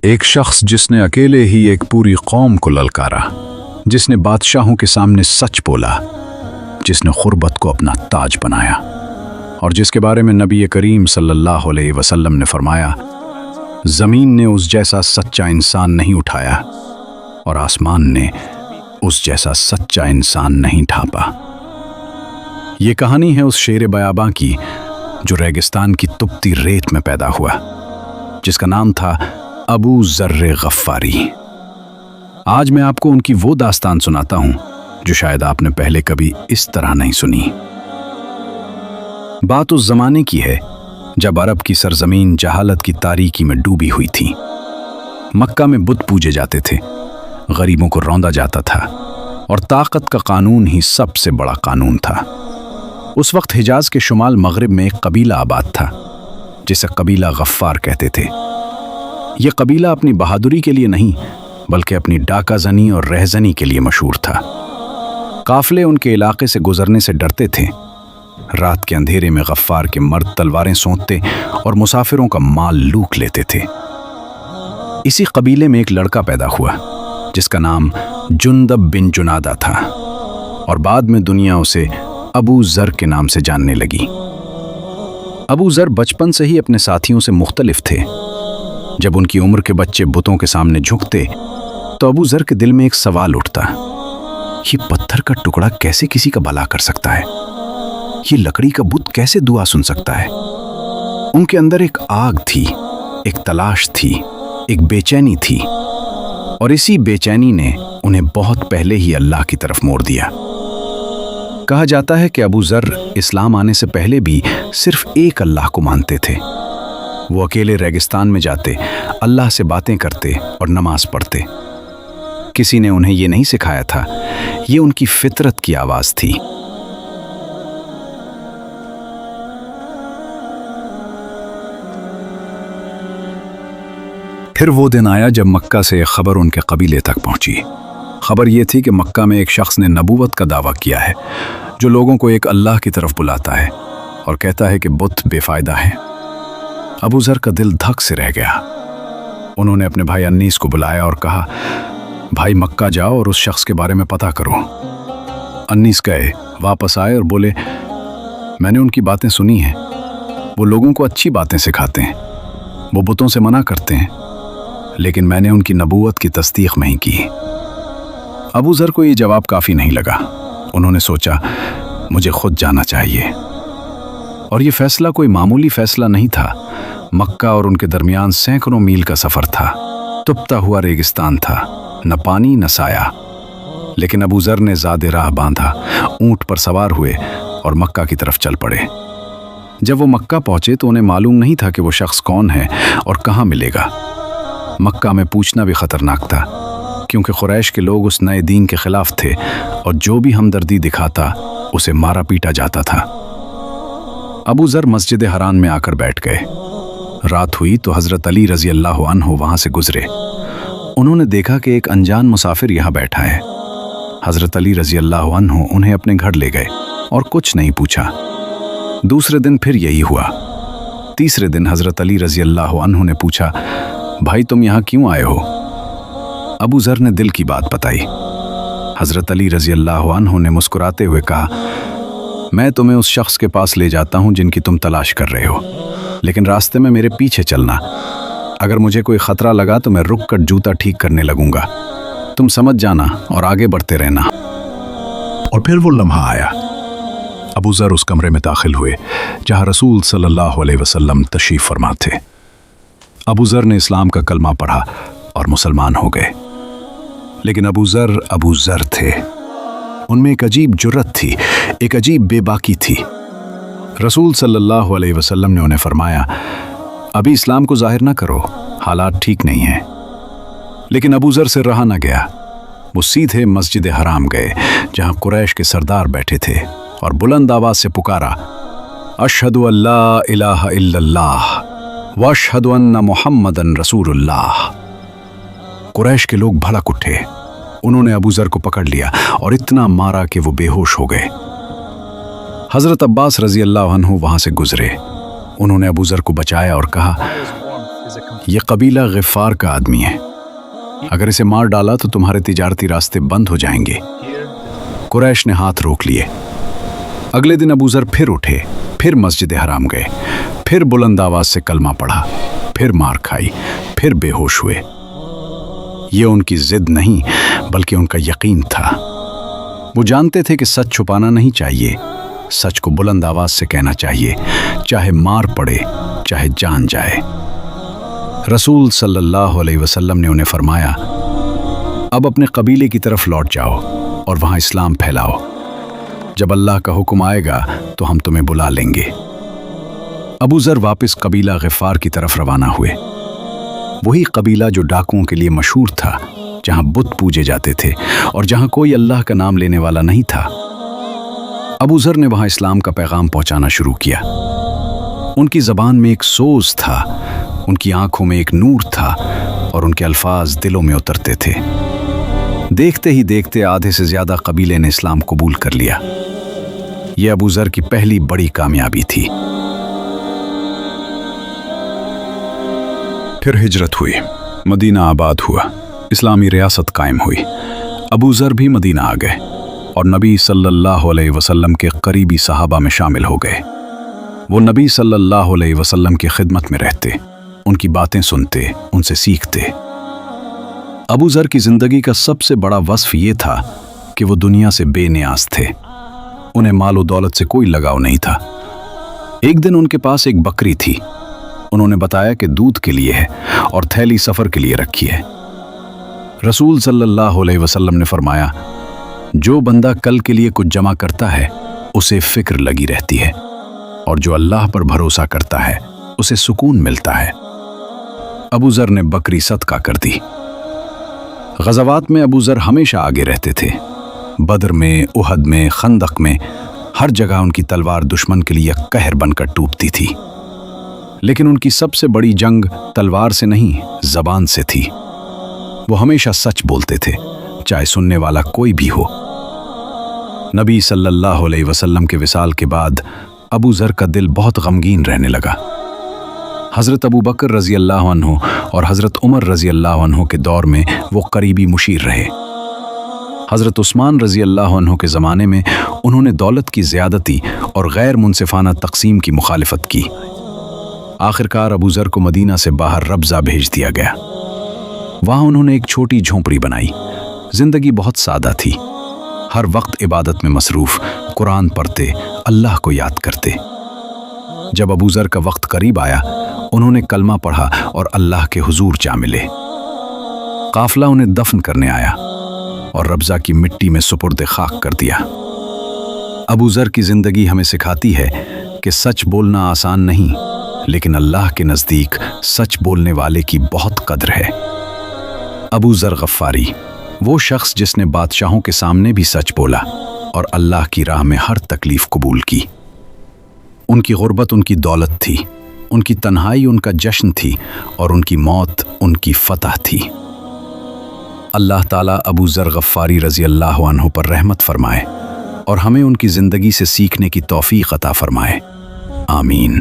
ایک شخص جس نے اکیلے ہی ایک پوری قوم کو للکارا، جس نے بادشاہوں کے سامنے سچ بولا، جس نے غربت کو اپنا تاج بنایا، اور جس کے بارے میں نبی کریم صلی اللہ علیہ وسلم نے فرمایا، زمین نے اس جیسا سچا انسان نہیں اٹھایا اور آسمان نے اس جیسا سچا انسان نہیں ڈھانپا۔ یہ کہانی ہے اس شیر بیاباں کی جو ریگستان کی تپتی ریت میں پیدا ہوا، جس کا نام تھا ابو ذر غفاری۔ آج میں آپ کو ان کی وہ داستان سناتا ہوں جو شاید آپ نے پہلے کبھی اس طرح نہیں سنی۔ بات اس زمانے کی ہے جب عرب کی سرزمین جہالت کی تاریکی میں ڈوبی ہوئی تھی۔ مکہ میں بت پوجے جاتے تھے، غریبوں کو روندا جاتا تھا، اور طاقت کا قانون ہی سب سے بڑا قانون تھا۔ اس وقت حجاز کے شمال مغرب میں ایک قبیلہ آباد تھا جسے قبیلہ غفار کہتے تھے۔ یہ قبیلہ اپنی بہادری کے لیے نہیں بلکہ اپنی ڈاکہ زنی اور رہزنی کے لیے مشہور تھا۔ قافلے ان کے علاقے سے گزرنے سے ڈرتے تھے۔ رات کے اندھیرے میں غفار کے مرد تلواریں سونتتے اور مسافروں کا مال لوٹ لیتے تھے۔ اسی قبیلے میں ایک لڑکا پیدا ہوا جس کا نام جندب بن جنادہ تھا، اور بعد میں دنیا اسے ابو ذر کے نام سے جاننے لگی۔ ابو ذر بچپن سے ہی اپنے ساتھیوں سے مختلف تھے۔ جب ان کی عمر کے بچے بتوں کے سامنے جھکتے تو ابو ذر کے دل میں ایک سوال اٹھتا، یہ پتھر کا ٹکڑا کیسے کسی کا بھلا کر سکتا ہے؟ یہ لکڑی کا بت کیسے دعا سن سکتا ہے؟ ان کے اندر ایک آگ تھی، ایک تلاش تھی، ایک بے چینی تھی، اور اسی بے چینی نے انہیں بہت پہلے ہی اللہ کی طرف موڑ دیا۔ کہا جاتا ہے کہ ابو ذر اسلام آنے سے پہلے بھی صرف ایک اللہ کو مانتے تھے۔ وہ اکیلے ریگستان میں جاتے، اللہ سے باتیں کرتے اور نماز پڑھتے۔ کسی نے انہیں یہ نہیں سکھایا تھا، یہ ان کی فطرت کی آواز تھی۔ پھر وہ دن آیا جب مکہ سے ایک خبر ان کے قبیلے تک پہنچی۔ خبر یہ تھی کہ مکہ میں ایک شخص نے نبوت کا دعویٰ کیا ہے جو لوگوں کو ایک اللہ کی طرف بلاتا ہے اور کہتا ہے کہ بت بے فائدہ ہے۔ ابو ذر کا دل دھک سے رہ گیا۔ انہوں نے اپنے بھائی انیس کو بلایا اور کہا، بھائی مکہ جاؤ اور اس شخص کے بارے میں پتہ کرو۔ انیس گئے، واپس آئے اور بولے، میں نے ان کی باتیں سنی ہیں، وہ لوگوں کو اچھی باتیں سکھاتے ہیں، وہ بتوں سے منع کرتے ہیں، لیکن میں نے ان کی نبوت کی تصدیق نہیں کی۔ ابو ذر کو یہ جواب کافی نہیں لگا۔ انہوں نے سوچا، مجھے خود جانا چاہیے۔ اور یہ فیصلہ کوئی معمولی فیصلہ نہیں تھا۔ مکہ اور ان کے درمیان سینکڑوں میل کا سفر تھا، تپتا ہوا ریگستان تھا، نہ پانی نہ سایہ۔ لیکن ابو ذر نے زاد راہ باندھا، اونٹ پر سوار ہوئے اور مکہ کی طرف چل پڑے۔ جب وہ مکہ پہنچے تو انہیں معلوم نہیں تھا کہ وہ شخص کون ہے اور کہاں ملے گا۔ مکہ میں پوچھنا بھی خطرناک تھا، کیونکہ قریش کے لوگ اس نئے دین کے خلاف تھے اور جو بھی ہمدردی دکھاتا اسے مارا پیٹا جاتا تھا۔ ابو ذر مسجد حرام میں آ کر بیٹھ گئے۔ رات ہوئی تو حضرت علی رضی اللہ عنہ وہاں سے گزرے۔ انہوں نے دیکھا کہ ایک انجان مسافر یہاں بیٹھا ہے۔ حضرت علی رضی اللہ عنہ انہیں اپنے گھر لے گئے اور کچھ نہیں پوچھا۔ دوسرے دن پھر یہی ہوا۔ تیسرے دن حضرت علی رضی اللہ عنہ نے پوچھا، بھائی تم یہاں کیوں آئے ہو؟ ابو ذر نے دل کی بات بتائی۔ حضرت علی رضی اللہ عنہ نے مسکراتے ہوئے کہا، میں تمہیں اس شخص کے پاس لے جاتا ہوں جن کی تم تلاش کر رہے ہو، لیکن راستے میں میرے پیچھے چلنا۔ اگر مجھے کوئی خطرہ لگا تو میں رک کر جوتا ٹھیک کرنے لگوں گا، تم سمجھ جانا اور آگے بڑھتے رہنا۔ اور پھر وہ لمحہ آیا۔ ابو ذر اس کمرے میں داخل ہوئے جہاں رسول صلی اللہ علیہ وسلم تشریف فرما تھے۔ ابو ذر نے اسلام کا کلمہ پڑھا اور مسلمان ہو گئے، لیکن ابو ذر تھے۔ ان میں ایک عجیب جرت تھی، ایک عجیب بے باکی تھی۔ رسول صلی اللہ علیہ وسلم نے انہیں فرمایا، ابھی اسلام کو ظاہر نہ کرو، حالات ٹھیک نہیں ہیں۔ لیکن ابو ذر سے رہا نہ گیا۔ وہ سیدھے مسجد حرام گئے جہاں قریش کے سردار بیٹھے تھے اور بلند آواز سے پکارا، اشہد ان لا الہ الا اللہ واشہد ان محمدن رسول اللہ۔ قریش کے لوگ بھڑک اٹھے۔ انہوں نے ابو ذر کو پکڑ لیا اور اتنا مارا کہ وہ بے ہوش ہو گئے۔ حضرت عباس رضی اللہ عنہ وہاں سے گزرے۔ انہوں نے ابو ذر کو بچایا اور کہا، یہ قبیلہ غفار کا آدمی ہے، اگر اسے مار ڈالا تو تمہارے تجارتی راستے بند ہو جائیں گے۔ قریش نے ہاتھ روک لیے۔ اگلے دن ابو ذر پھر اٹھے، پھر مسجد حرام گئے، پھر بلند آواز سے کلمہ پڑھا، پھر مار کھائی، پھر بے ہوش ہوئے۔ یہ ان کی ضد نہیں بلکہ ان کا یقین تھا۔ وہ جانتے تھے کہ سچ چھپانا نہیں چاہیے، سچ کو بلند آواز سے کہنا چاہیے، چاہے مار پڑے، چاہے جان جائے۔ رسول صلی اللہ علیہ وسلم نے انہیں فرمایا، اب اپنے قبیلے کی طرف لوٹ جاؤ اور وہاں اسلام پھیلاؤ۔ جب اللہ کا حکم آئے گا تو ہم تمہیں بلا لیں گے۔ ابو ذر واپس قبیلہ غفار کی طرف روانہ ہوئے، وہی قبیلہ جو ڈاکوؤں کے لیے مشہور تھا، جہاں بت پوجے جاتے تھے اور جہاں کوئی اللہ کا نام لینے والا نہیں تھا۔ ابو ذر نے وہاں اسلام کا پیغام پہنچانا شروع کیا۔ ان کی زبان میں ایک سوز تھا، ان کی آنکھوں میں ایک نور تھا اور ان کے الفاظ دلوں میں اترتے تھے۔ دیکھتے ہی دیکھتے آدھے سے زیادہ قبیلے نے اسلام قبول کر لیا۔ یہ ابو ذر کی پہلی بڑی کامیابی تھی۔ پھر ہجرت ہوئی، مدینہ آباد ہوا، اسلامی ریاست قائم ہوئی۔ ابو ذر بھی مدینہ آ گئے اور نبی صلی اللہ علیہ وسلم کے قریبی صحابہ میں شامل ہو گئے۔ وہ نبی صلی اللہ علیہ وسلم کی خدمت میں رہتے، ان کی باتیں سنتے، ان سے سیکھتے۔ ابو ذر کی زندگی کا سب سے بڑا وصف یہ تھا کہ وہ دنیا سے بے نیاز تھے، انہیں مال و دولت سے کوئی لگاؤ نہیں تھا۔ ایک دن ان کے پاس ایک بکری تھی، انہوں نے بتایا کہ دودھ کے لیے ہے اور تھیلی سفر کے لیے رکھی ہے۔ رسول صلی اللہ علیہ وسلم نے فرمایا، جو بندہ کل کے لیے کچھ جمع کرتا ہے اسے فکر لگی رہتی ہے، اور جو اللہ پر بھروسہ کرتا ہے اسے سکون ملتا ہے۔ ابو ذر نے بکری صدقہ کر دی۔ غزوات میں ابو ذر ہمیشہ آگے رہتے تھے، بدر میں، احد میں، خندق میں، ہر جگہ ان کی تلوار دشمن کے لیے قہر بن کر ٹوٹتی تھی۔ لیکن ان کی سب سے بڑی جنگ تلوار سے نہیں، زبان سے تھی۔ وہ ہمیشہ سچ بولتے تھے، چاہے سننے والا کوئی بھی ہو۔ نبی صلی اللہ علیہ وسلم کے وصال کے بعد ابو ذر کا دل بہت غمگین رہنے لگا۔ حضرت ابو بکر رضی اللہ عنہ اور حضرت عمر رضی اللہ عنہ کے دور میں وہ قریبی مشیر رہے۔ حضرت عثمان رضی اللہ عنہ کے زمانے میں انہوں نے دولت کی زیادتی اور غیر منصفانہ تقسیم کی مخالفت کی۔ آخرکار ابو ذر کو مدینہ سے باہر ربضہ بھیج دیا گیا۔ وہاں انہوں نے ایک چھوٹی جھونپڑی بنائی۔ زندگی بہت سادہ تھی، ہر وقت عبادت میں مصروف، قرآن پڑھتے، اللہ کو یاد کرتے۔ جب ابو ذر کا وقت قریب آیا، انہوں نے کلمہ پڑھا اور اللہ کے حضور جا ملے۔ قافلہ انہیں دفن کرنے آیا اور ربضہ کی مٹی میں سپرد خاک کر دیا۔ ابو ذر کی زندگی ہمیں سکھاتی ہے کہ سچ بولنا آسان نہیں، لیکن اللہ کے نزدیک سچ بولنے والے کی بہت قدر ہے۔ ابو ذر غفاری، وہ شخص جس نے بادشاہوں کے سامنے بھی سچ بولا اور اللہ کی راہ میں ہر تکلیف قبول کی۔ ان کی غربت ان کی دولت تھی، ان کی تنہائی ان کا جشن تھی، اور ان کی موت ان کی فتح تھی۔ اللہ تعالیٰ ابو ذر غفاری رضی اللہ عنہ پر رحمت فرمائے اور ہمیں ان کی زندگی سے سیکھنے کی توفیق عطا فرمائے۔ آمین۔